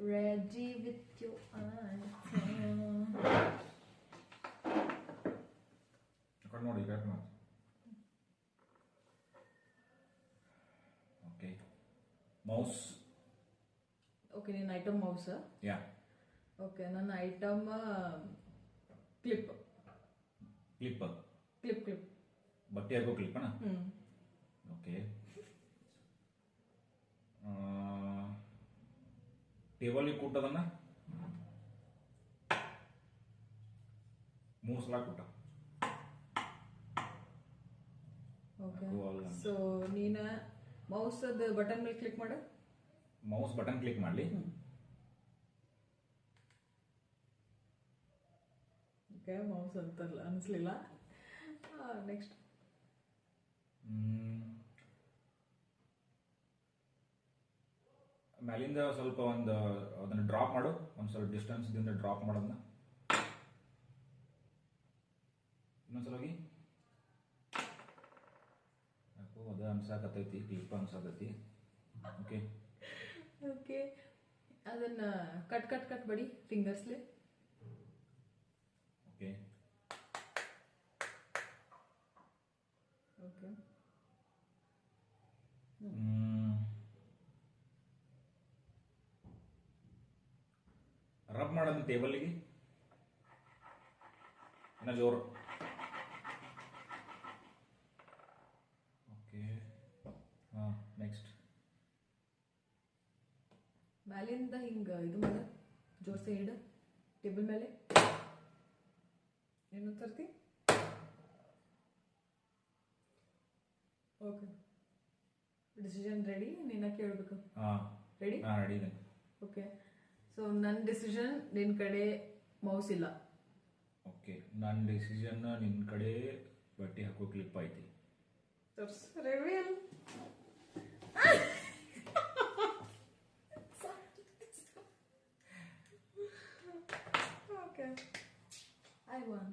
Ready with your answer. ಅక్కడ ನೋಡಿ cut ಮಾಡಿ. Okay mouse. Okay ನಿನ್ನ ಐಟಮ್ ಮೌಸ್. ಯಾ. Okay ನನ್ನ item clip. Clip. Clip clip. ಬಟ್ಟೆ ಹಾಕೋ ಕ್ಲಿಪ್ ಅಣ್ಣ. ಓಕೆ. ಟೇಬಲ್ಗೆ ಕೂಟದನ್ನ 3 ಸಲ ಕೂಟ. ಓಕೆ ಸೊ ನೀನ ಮೌಸ್ ಬಟನ್ ಮೇಲೆ ಕ್ಲಿಕ್ ಮಾಡು. ಮೌಸ್ ಬಟನ್ ಕ್ಲಿಕ್ ಮಾಡಲಿ. ಓಕೆ ಮೌಸ್ ಅಂತಲ್ಲ ಅನಿಸ್ಲಿಲ್ಲ. ನೆಕ್ಸ್ಟ್ ಮೇಲಿಂದ ಸ್ವಲ್ಪ ಅದನ್ನ ಡ್ರಾಪ್ ಮಾಡು. ಒಂದು ಸ್ವಲ್ಪ ಡಿಸ್ಟೆನ್ಸ್ ದಿಂದ ಡ್ರಾಪ್ ಮಾಡೋದನ್ನ. ಇನ್ನೊಂದ್ಸಲ ಹೋಗಿ. ಯಾಕೋ ಅದ ಅನ್ಸಾಕತ್ತೈತಿ, ಕ್ಲಿಪ್ ಅನ್ಸಾಕತ್ತೈತಿ. ಓಕೆ ಓಕೆ ಅದನ್ನ ಕಟ್ ಕಟ್ ಕಟ್ ಬಡಿ ಫಿಂಗರ್ಸ್ಲಿ. ಓಕೆ ಓಕೆ ರಬ್ ಮಾಡೋದು ಟೇಬಲ್ಗೆ. ಇನ್ನ ಜೋರು. ಓಕೆ ಹಾಂ ನೆಕ್ಸ್ಟ್ ಮ್ಯಾಲಿಂದ ಹಿಂಗ ಇದು ಮಾಡ ಜೋರ್ಸೆ ಇಡ ಟೇಬಲ್ ಮೇಲೆ. ಏನು ತರ್ತಿ? Okay decision ready? ನಿನ್ನ ಕೇಳಬೇಕು. ಹಾಂ ರೆಡಿ? ಹಾಂ ರೆಡಿ ಇದೆ. ಓಕೆ ಸೊ ನನ್ನ ಡಿಸಿಷನ್ ನಿನ್ನ ಕಡೆ ಮೌಸ್ ಇಲ್ಲ. ಓಕೆ ನನ್ನ ಡಿಸಿಷನ್ ನಿನ್ನ ಕಡೆ ಬಟ್ಟೆ ಹಾಕೋ ಕ್ಲಿಪ್ ಐತಿ. ರಿವೀಲ್. Okay. I won.